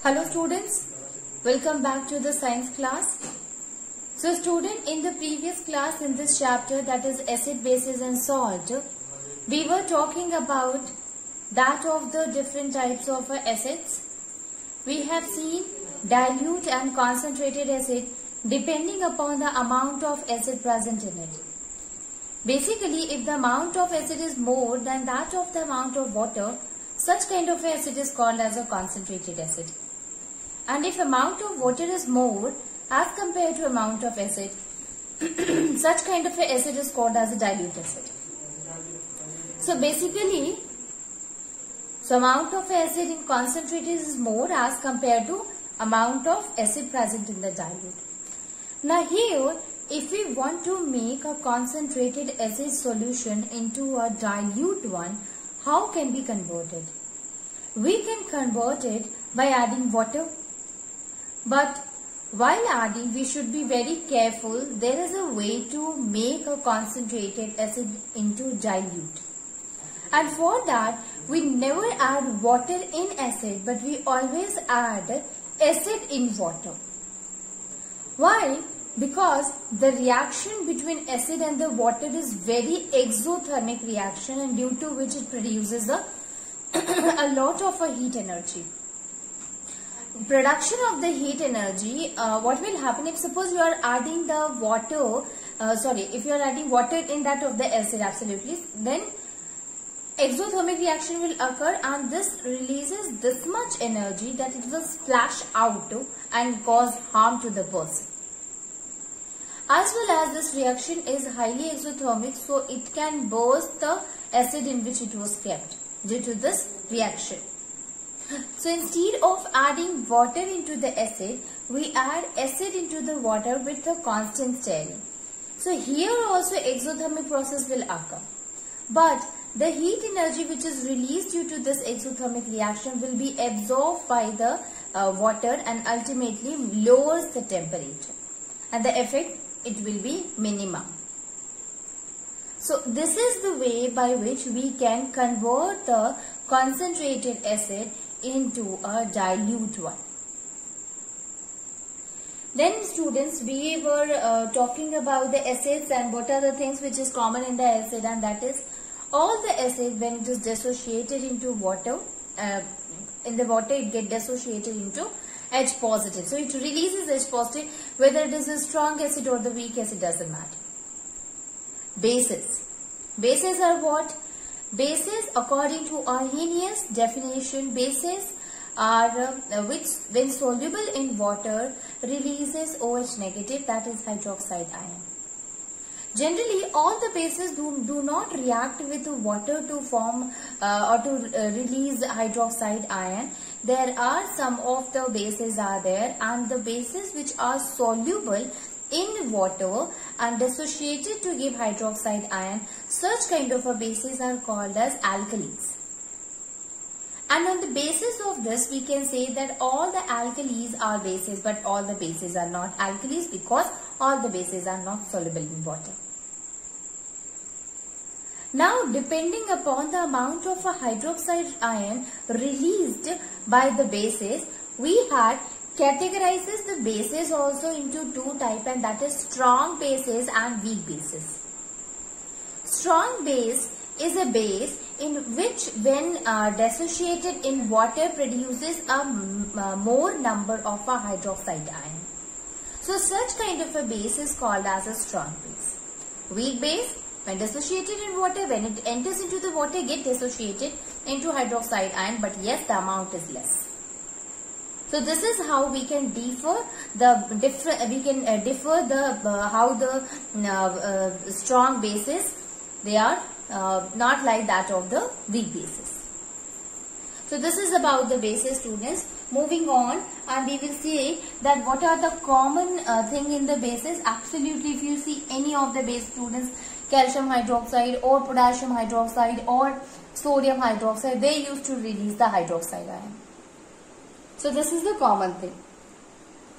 Hello students, welcome back to the science class. So student, in the previous class in this chapter, that is acid, bases and salt, we were talking about that of the different types of acids. We have seen dilute and concentrated acid depending upon the amount of acid present in it. Basically, if the amount of acid is more than that of the amount of water, such kind of acid is called as a concentrated acid. And if amount of water is more as compared to amount of acid, such kind of acid is called as a dilute acid. So basically, amount of acid in concentrated is more as compared to amount of acid present in the dilute. Now here, if we want to make a concentrated acid solution into a dilute one, how can we convert it? We can convert it by adding water. But while adding, we should be very careful. There is a way to make a concentrated acid into dilute. And for that, we never add water in acid, but we always add acid in water. Why? Because the reaction between acid and the water is very exothermic reaction, and due to which it produces a lot of heat energy. Production of the heat energy, what will happen if suppose you are adding the water, if you are adding water in that of the acid, absolutely, then exothermic reaction will occur and this releases this much energy that it will splash out and cause harm to the person. As well as this reaction is highly exothermic, so it can burst the acid in which it was kept due to this reaction. So instead of adding water into the acid, we add acid into the water with a constant stirring. So here also exothermic process will occur. But the heat energy which is released due to this exothermic reaction will be absorbed by the water and ultimately lowers the temperature. And the effect, it will be minimum. So this is the way by which we can convert the concentrated acid into a dilute one. Then students, we were talking about the acids and what are the things which is common in the acid, and that is all the acid when it is dissociated into water, in the water it gets dissociated into H positive. So it releases H positive, whether it is a strong acid or the weak acid doesn't matter. Bases. Bases are what? Bases, according to Arrhenius definition, bases are which when soluble in water releases OH negative, that is hydroxide ion. Generally, all the bases do not react with water to form or to release hydroxide ion. There are some of the bases are there, and the bases which are soluble in water and dissociated to give hydroxide ion, such kind of a bases are called as alkalis. And on the basis of this, we can say that all the alkalis are bases, but all the bases are not alkalis because all the bases are not soluble in water. Now, depending upon the amount of a hydroxide ion released by the bases, we had categorizes the bases also into two types, and that is strong bases and weak bases. Strong base is a base in which when dissociated in water produces a more number of a hydroxide ion. So such kind of a base is called as a strong base. Weak base, when dissociated in water, when it enters into the water, get dissociated into hydroxide ion, but yes, the amount is less. So this is how we can differ the how the strong bases, they are not like that of the weak bases. So this is about the bases, students. Moving on, and we will see that what are the common thing in the bases. Absolutely, if you see any of the base, students, calcium hydroxide or potassium hydroxide or sodium hydroxide, they used to release the hydroxide ion. So this is the common thing.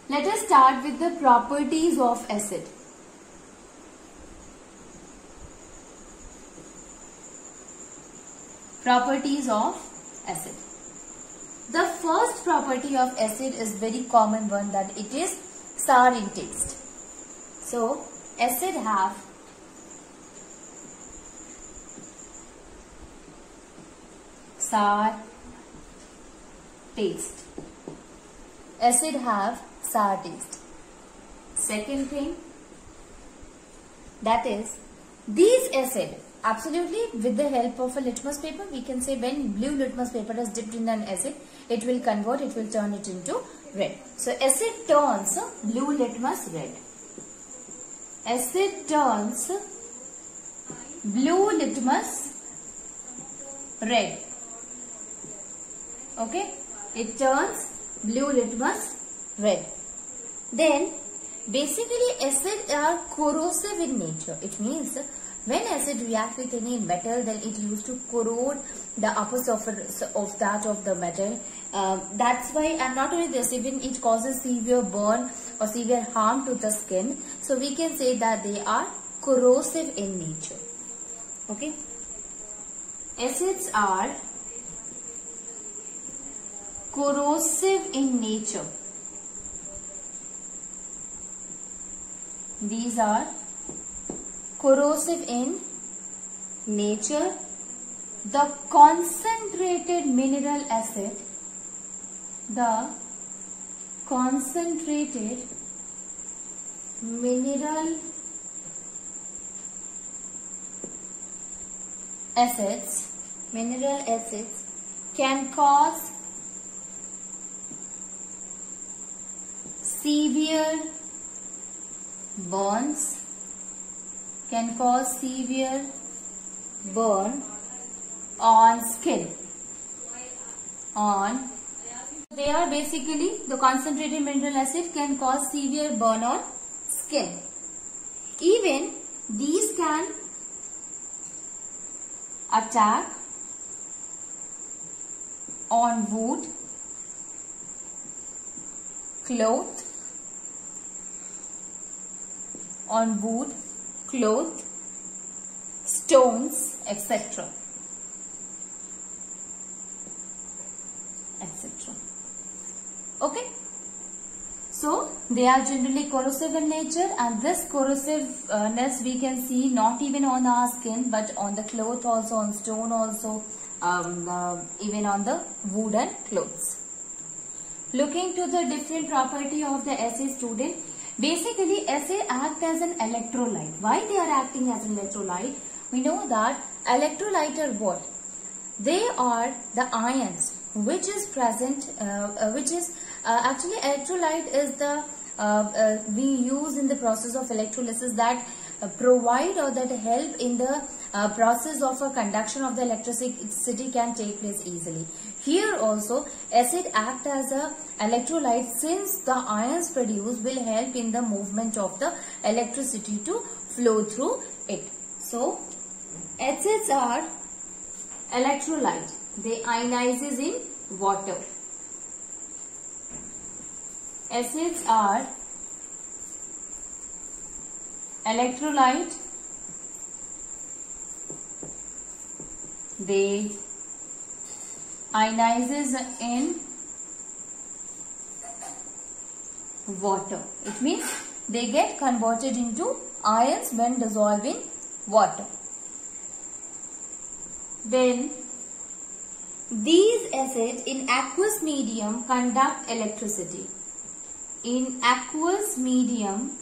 Let us start with the properties of acid. Properties of acid. The first property of acid is very common one, that it is sour in taste. So acid have sour taste. Acid have sour taste. Second thing, that is these acid, absolutely with the help of a litmus paper, we can say when blue litmus paper is dipped in an acid, it will convert, it will turn it into red. So acid turns blue litmus red. Acid turns blue litmus red. Okay, it turns blue litmus red. Then basically acid are corrosive in nature. It means when acid reacts with any metal, then it used to corrode the upper surface of that of the metal. That's why, and not only this, even it causes severe burn or severe harm to the skin. So we can say that they are corrosive in nature. Okay, acids are corrosive in nature. These are corrosive in nature. The concentrated mineral acid, the concentrated mineral acids can cause severe burns, burn on skin. They are basically, the concentrated mineral acid can cause severe burn on skin. Even these can attack on wood, cloth, stones, etc. Okay. So they are generally corrosive in nature, and this corrosiveness we can see not even on our skin but on the cloth also, on stone also, even on the wooden clothes. Looking to the different property of the acid, student, basically acid act as an electrolyte. Why they are acting as an electrolyte? We know that electrolyte are what? They are the ions which is present, actually electrolyte is the we use in the process of electrolysis that provide or that help in the process of a conduction of the electricity can take place easily. Here also acid act as a electrolyte, since the ions produced will help in the movement of the electricity to flow through it. So acids are electrolyte. They ionizes in water. Acids are electrolyte. They ionizes in water. It means they get converted into ions when dissolved in water. Then these acids in aqueous medium conduct electricity. In aqueous medium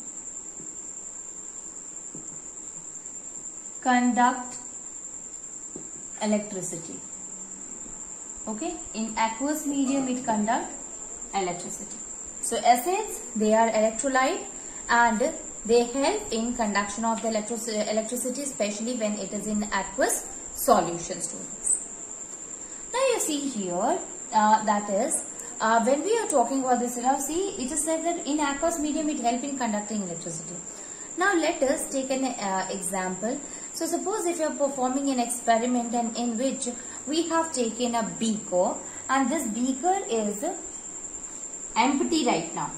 conduct electricity. Okay, in aqueous medium it conduct electricity. So acids, they are electrolyte and they help in conduction of the electricity, especially when it is in aqueous solution, students. Now you see here, that is when we are talking about this, now see, it is said that in aqueous medium it helps in conducting electricity. Now let us take an example. So suppose if you are performing an experiment and in which we have taken a beaker and this beaker is empty right now.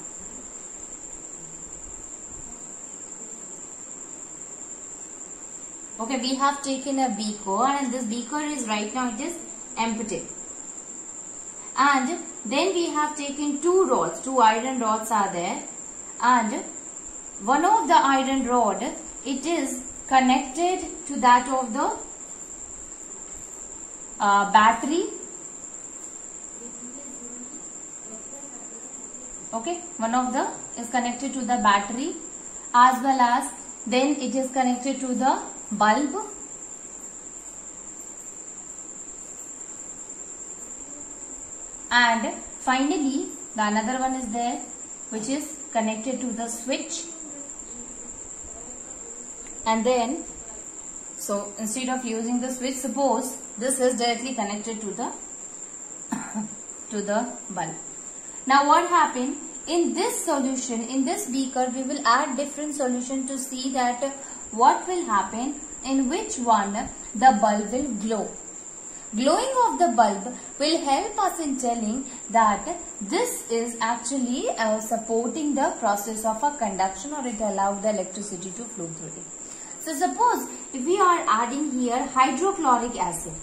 Okay, we have taken a beaker and this beaker is right now, it is empty. and then we have taken two rods, two iron rods are there, and one of the iron rod, it is connected to that of the battery. Okay, one of the is connected to the battery, as well as then it is connected to the bulb, and finally the another one is there which is connected to the switch. And then, so instead of using the switch, suppose this is directly connected to the bulb. Now what happened in this solution, in this beaker, we will add different solution to see that what will happen, in which one the bulb will glow. Glowing of the bulb will help us in telling that this is actually supporting the process of a conduction, or it allows the electricity to flow through it. So suppose if we are adding here hydrochloric acid.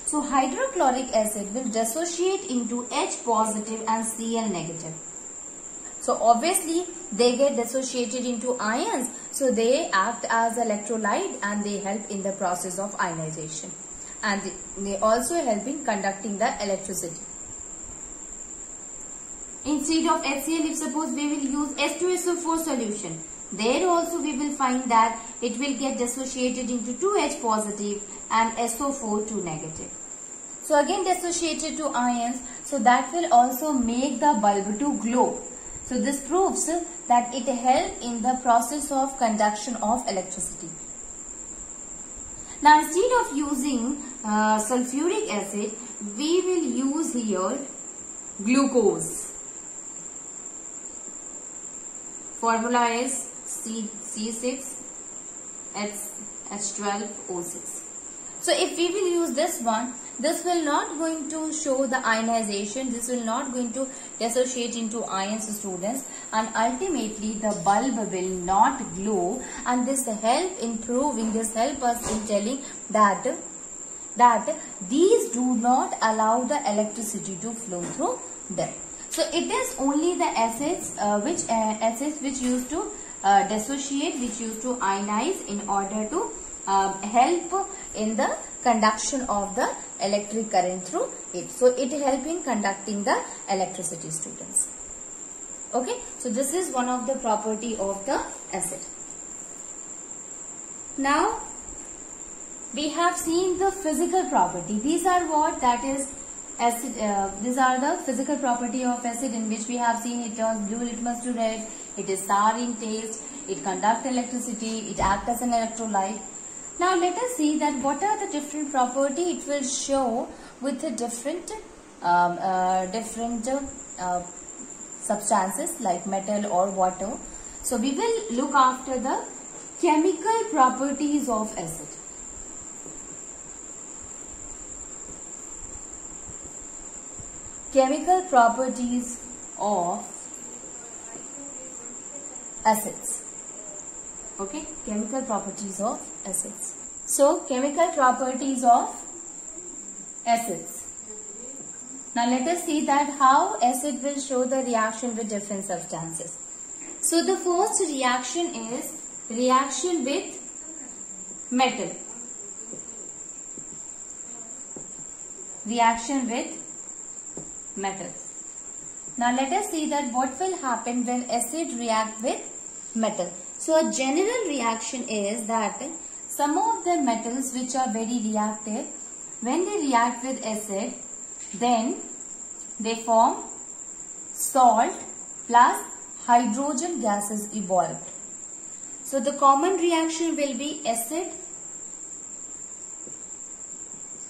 So hydrochloric acid will dissociate into H positive and Cl negative. So obviously they get dissociated into ions. So they act as electrolyte and they help in the process of ionization. And they also help in conducting the electricity. Instead of HCl, if suppose we will use H2SO4 solution, there also we will find that it will get dissociated into 2H positive and SO4 2 negative. So again dissociated to ions, so that will also make the bulb to glow. So this proves that it helps in the process of conduction of electricity. Now instead of using sulfuric acid, we will use here glucose. Formula is C6H12O6. So if we will use this one, this will not going to show the ionization, this will not going to dissociate into ions, students, and ultimately the bulb will not glow, and this help in proving, this help us in telling that these do not allow the electricity to flow through them. So it is only the acids which used to dissociate, which used to ionize in order to help in the conduction of the electric current through it. So it helps in conducting the electricity, students. Okay, so this is one of the property of the acid. Now we have seen the physical property. These are what, that is acid. These are the physical property of acid, in which we have seen it turns blue litmus to red, it is sour in taste, it conducts electricity, it acts as an electrolyte. Now let us see that what are the different property it will show with the different substances like metal or water. So we will look after the chemical properties of acid. Chemical properties of acids. Okay, chemical properties of acids. So, chemical properties of acids. Now, let us see that how acid will show the reaction with different substances. So, the first reaction is reaction with metal. Reaction with metals. Now, let us see that what will happen when acid react with metal. So, a general reaction is that some of the metals which are very reactive, when they react with acid, then they form salt plus hydrogen gases evolved. So, the common reaction will be acid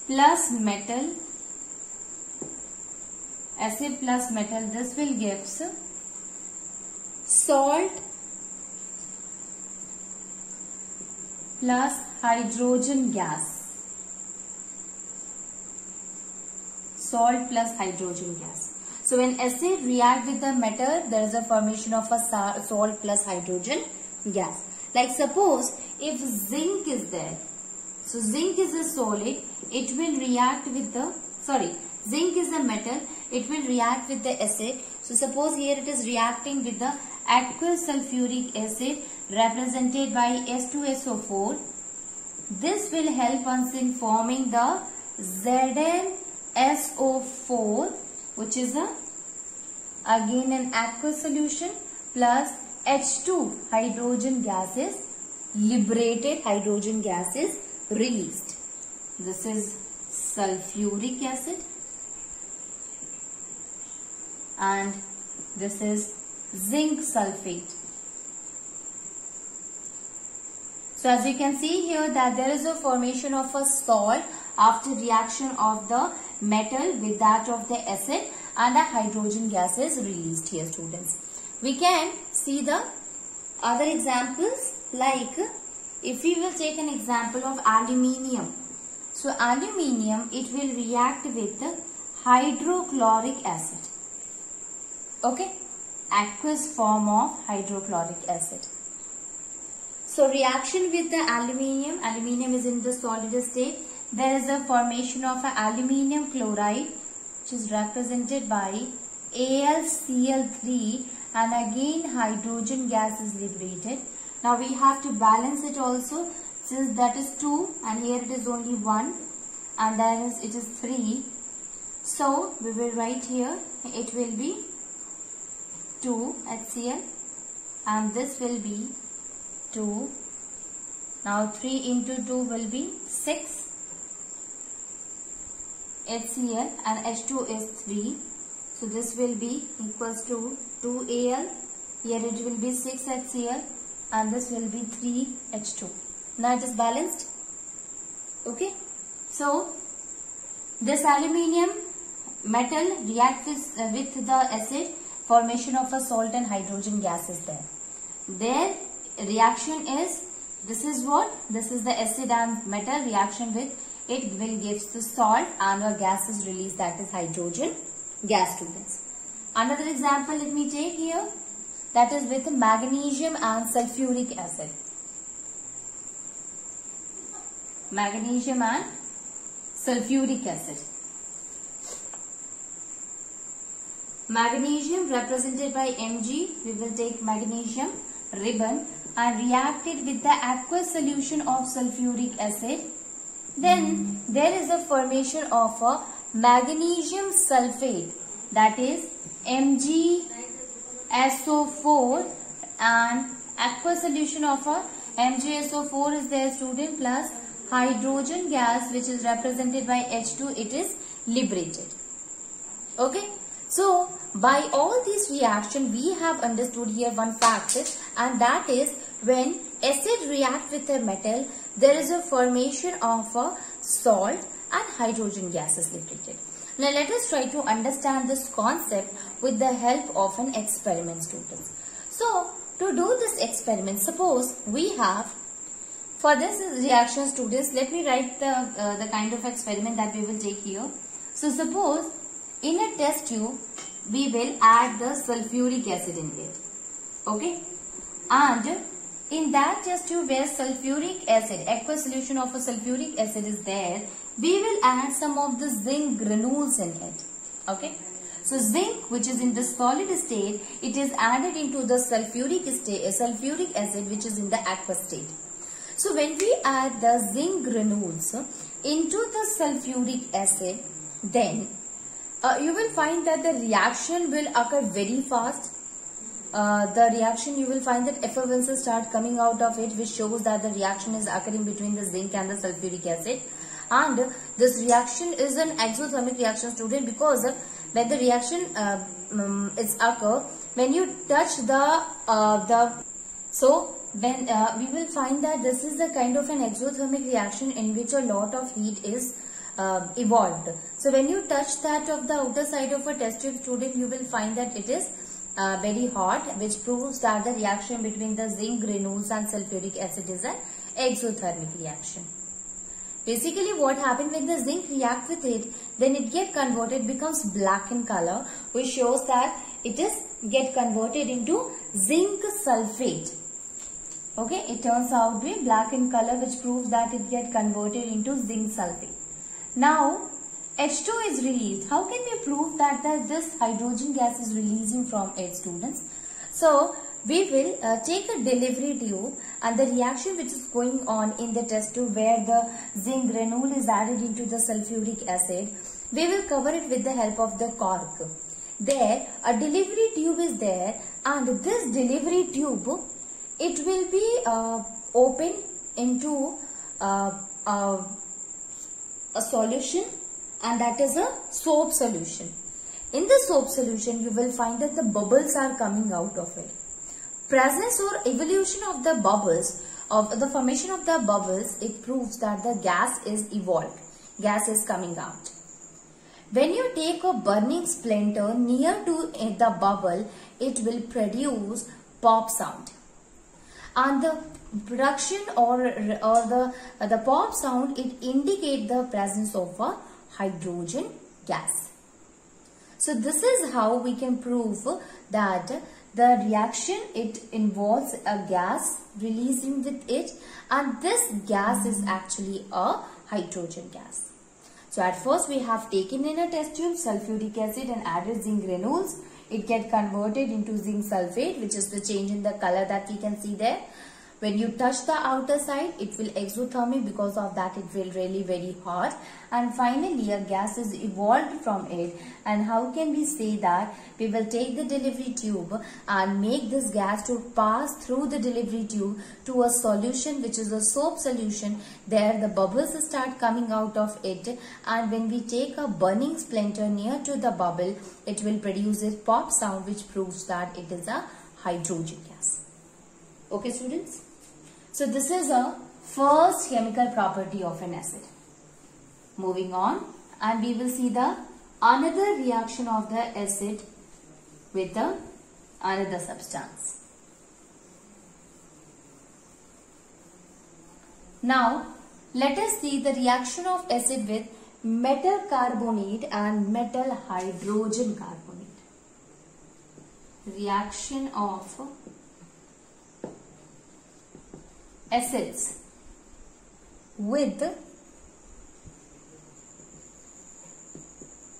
plus metal. Acid plus metal, this will give salt plus hydrogen gas. Salt plus hydrogen gas. So when acid react with the metal, there is a formation of a salt plus hydrogen gas. Like suppose if zinc is there, so zinc is a solid, it will react with the, zinc is a metal, it will react with the acid. So suppose here it is reacting with the aqueous sulfuric acid represented by H2SO4. This will help us in forming the ZnSO4, which is again an aqueous solution, plus H2 hydrogen gas is liberated, hydrogen gas is released. This is sulfuric acid and this is zinc sulfate. So as you can see here that there is a formation of a salt after reaction of the metal with that of the acid, and a hydrogen gas is released here, students. We can see the other examples, like if we will take an example of aluminium. So aluminium, it will react with hydrochloric acid. Okay, aqueous form of hydrochloric acid. So reaction with the aluminium is in the solid state. There is a formation of aluminium chloride, which is represented by AlCl3, and again hydrogen gas is liberated. Now we have to balance it also, since that is 2 and here it is only 1 and then it is 3. So we will write here, it will be 2 HCl and this will be 2. Now 3 into 2 will be 6 HCl and H2 is 3. So this will be equals to 2Al. Here it will be 6 HCl and this will be 3 H2. Now it is balanced. Okay. So this aluminium metal reacts with the acid, formation of a salt and hydrogen gas is there. Their reaction is, this is what? This is the acid and metal reaction with it will give the salt and a gas is released, that is hydrogen gas, students. Another example let me take here, that is with magnesium and sulfuric acid. Magnesium and sulfuric acid. Magnesium represented by Mg, we will take magnesium ribbon and react it with the aqueous solution of sulfuric acid. Then there is a formation of a magnesium sulfate, that is MgSO4, and aqueous solution of a MgSO4 is there, student, plus hydrogen gas which is represented by H2, it is liberated. Okay. So by all these reactions we have understood here one fact, and that is when acid react with a metal, there is a formation of a salt and hydrogen gas is liberated. Now let us try to understand this concept with the help of an experiment, students. So to do this experiment, suppose we have, for this reaction, students, let me write the kind of experiment that we will take here. So suppose in a test tube we will add the sulfuric acid in it. Okay, and in that test tube where sulfuric acid, aqueous solution of a sulfuric acid is there, we will add some of the zinc granules in it. Okay, so zinc, which is in the solid state, it is added into the sulfuric acid which is in the aqueous state. So when we add the zinc granules into the sulfuric acid, then you will find that the reaction will occur very fast. The reaction, you will find that effervescence start coming out of it, which shows that the reaction is occurring between the zinc and the sulfuric acid. And this reaction is an exothermic reaction, student, because when the reaction is occur, when you touch we will find that this is the kind of an exothermic reaction in which a lot of heat is evolved. So when you touch that of the outer side of a test tube, student, you will find that it is very hot, which proves that the reaction between the zinc granules and sulfuric acid is an exothermic reaction. Basically what happens when the zinc react with it, then it get converted, becomes black in color, which shows that it is get converted into zinc sulfate. Okay, it turns out to be black in color, which proves that it get converted into zinc sulfate. Now H2 is released. How can we prove that this hydrogen gas is releasing from it, students? So, we will take a delivery tube and the reaction which is going on in the test tube where the zinc granule is added into the sulfuric acid. We will cover it with the help of the cork. There, a delivery tube is there, and this delivery tube, it will be opened into a solution, and that is a soap solution. In the soap solution, you will find that the bubbles are coming out of it. Presence or evolution of the bubbles, of the formation of the bubbles, it proves that the gas is evolved. Gas is coming out. When you take a burning splinter near to the bubble, it will produce pop sound. And the production or the pop sound, it indicates the presence of a hydrogen gas. So this is how we can prove that the reaction, it involves a gas releasing with it, and this gas is actually a hydrogen gas. So at first we have taken in a test tube sulfuric acid and added zinc granules. It gets converted into zinc sulfate, which is the change in the color that we can see there. When you touch the outer side, it will exothermic, because of that it will really very hot, and finally a gas is evolved from it. And how can we say that? We will take the delivery tube and make this gas to pass through the delivery tube to a solution which is a soap solution. There the bubbles start coming out of it, and when we take a burning splinter near to the bubble, it will produce a pop sound, which proves that it is a hydrogen gas. Okay, students? So this is a first chemical property of an acid. Moving on, and we will see the another reaction of the acid with the another substance. Now, let us see the reaction of acid with metal carbonate and metal hydrogen carbonate. Reaction of acids with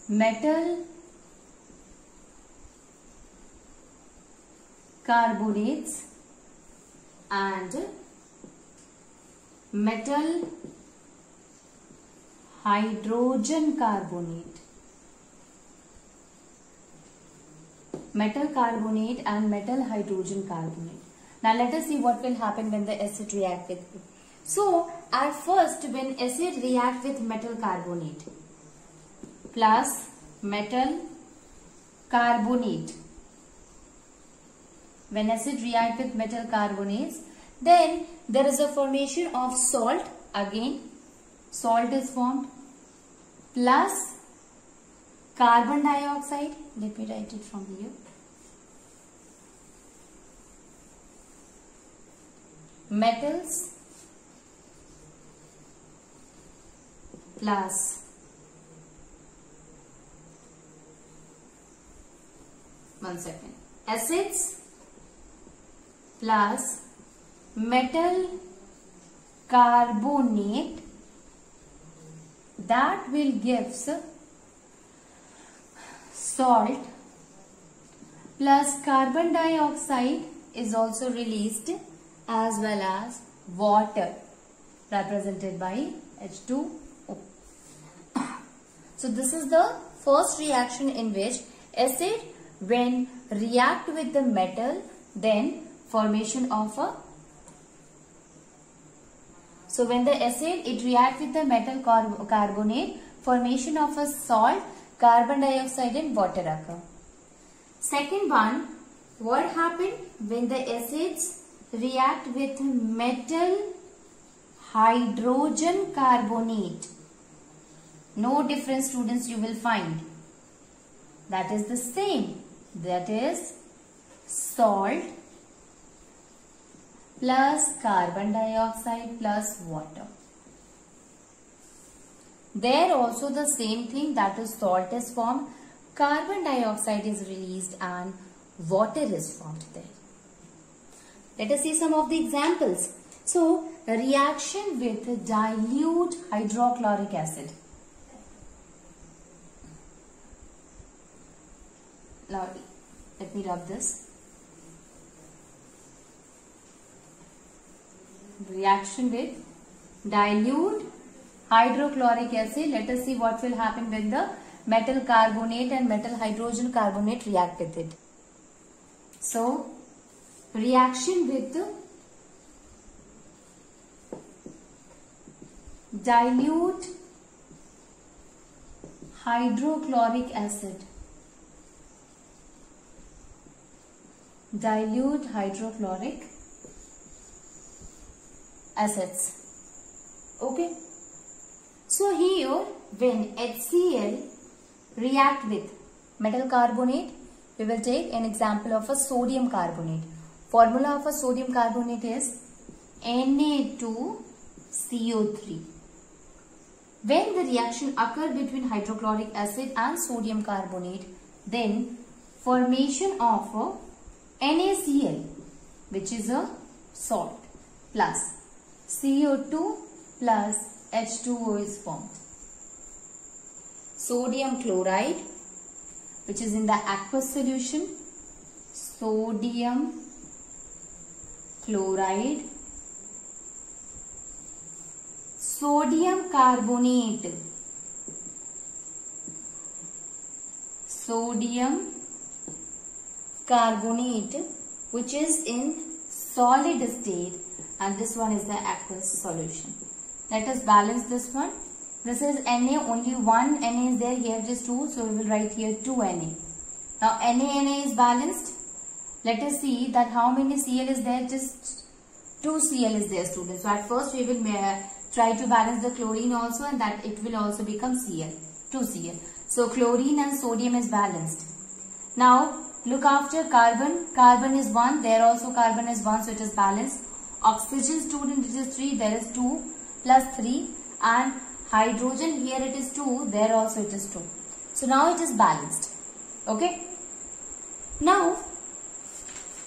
metal carbonates and metal hydrogen carbonate. Metal carbonate and metal hydrogen carbonate. Now let us see what will happen when the acid react with it. So at first, when acid react with metal carbonate plus metal carbonate, when acid react with metal carbonates, then there is a formation of salt. Again, salt is formed plus carbon dioxide. Let me write it from here. Metals plus acids plus metal carbonate, that will gives salt plus carbon dioxide is also released, as well as water represented by H2O. So this is the first reaction in which acid, when react with the metal, then formation of a, so when the acid, it react with the metal carbonate, formation of a salt, carbon dioxide and water occur. Second one, what happened when the acids react with metal hydrogen carbonate? No difference, students, you will find. That is the same. That is salt plus carbon dioxide plus water. There also the same thing, that is salt is formed, carbon dioxide is released and water is formed there. Let us see some of the examples. So, a reaction with dilute hydrochloric acid. Now let me rub this. Reaction with dilute hydrochloric acid. Let us see what will happen when the metal carbonate and metal hydrogen carbonate react with it. So, reaction with dilute hydrochloric acid. Dilute hydrochloric acids. Okay. So here when HCl react with metal carbonate, we will take an example of a sodium carbonate. Formula of a sodium carbonate is Na2CO3. When the reaction occurs between hydrochloric acid and sodium carbonate, then formation of a NaCl, which is a salt, plus CO2 plus H2O is formed. Sodium chloride, which is in the aqueous solution, sodium chloride, sodium carbonate, which is in solid state, and this one is the aqueous solution. Let us balance this one. This is Na, only one Na is there, here it is 2, so we will write here 2 Na. Now Na is balanced. Let us see that how many Cl is there, just 2 Cl is there, students. So at first we will try to balance the chlorine also, and that it will also become Cl, 2 Cl. So chlorine and sodium is balanced. Now look after carbon. Carbon is 1, there also carbon is 1, so it is balanced. Oxygen, student, it is 3, there is 2 plus 3, and hydrogen, here it is 2, there also it is 2. So now it is balanced. Okay. Now,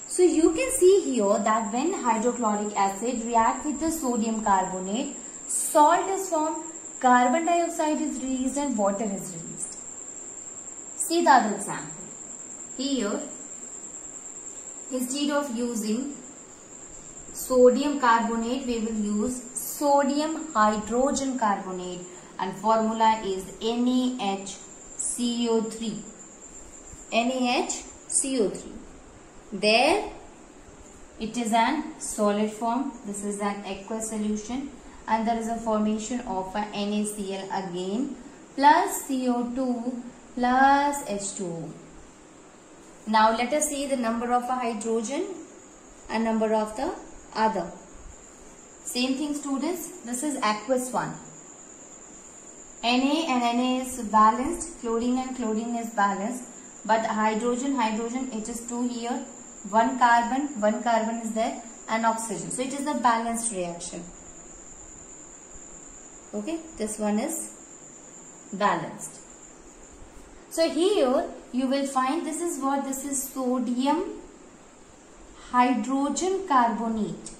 so you can see here that when hydrochloric acid react with the sodium carbonate, salt is formed, carbon dioxide is released, and water is released. See the other example. Here, instead of using sodium carbonate, we will use sodium hydrogen carbonate, and formula is NaHCO3. NaHCO3. There it is an solid form. This is an aqueous solution, and there is a formation of a NaCl again plus CO2 plus H2O. Now let us see the number of a hydrogen and number of the other. Same thing, students. This is aqueous one. Na and Na is balanced. Chlorine and chlorine is balanced. But hydrogen, it is 2 here. One carbon is there, and oxygen. So it is a balanced reaction. Okay, this one is balanced. So here you will find this is sodium hydrogen carbonate.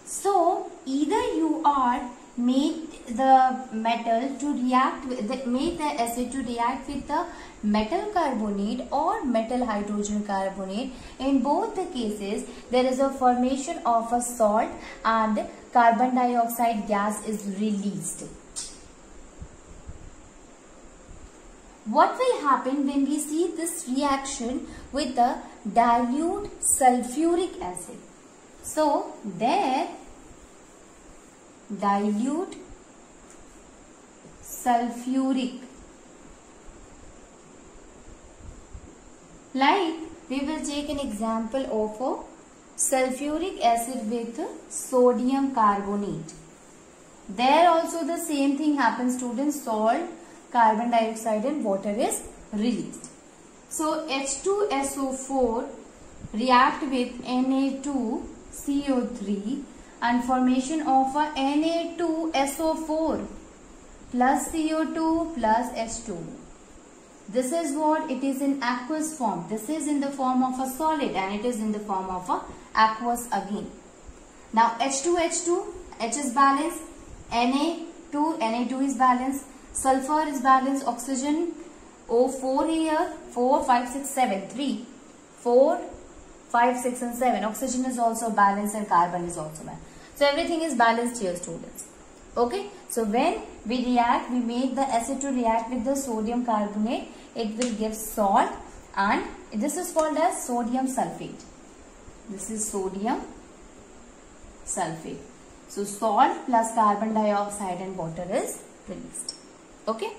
So either you are make the metal to react with make the acid to react with the metal carbonate or metal hydrogen carbonate. In both the cases there is a formation of a salt and carbon dioxide gas is released. What will happen when we see this reaction with the dilute sulfuric acid? So there dilute sulfuric, like we will take an example of a sulfuric acid with sodium carbonate. There also the same thing happens, students. Salt, carbon dioxide and water is released. So H2SO4 react with Na2CO3 and formation of a Na2SO4 plus CO2 plus H2. This is what it is in aqueous form. This is in the form of a solid and it is in the form of a aqueous again. Now H2, H is balanced, Na2 is balanced, sulfur is balanced, oxygen O4 here, 4, 5, 6, 7, 3, 4, 5, 6 and 7. Oxygen is also balanced and carbon is also balanced. So everything is balanced here, students. Okay. So when we react, we make the acid to react with the sodium carbonate. It will give salt, and this is called as sodium sulfate. This is sodium sulfate. So salt plus carbon dioxide and water is released. Okay.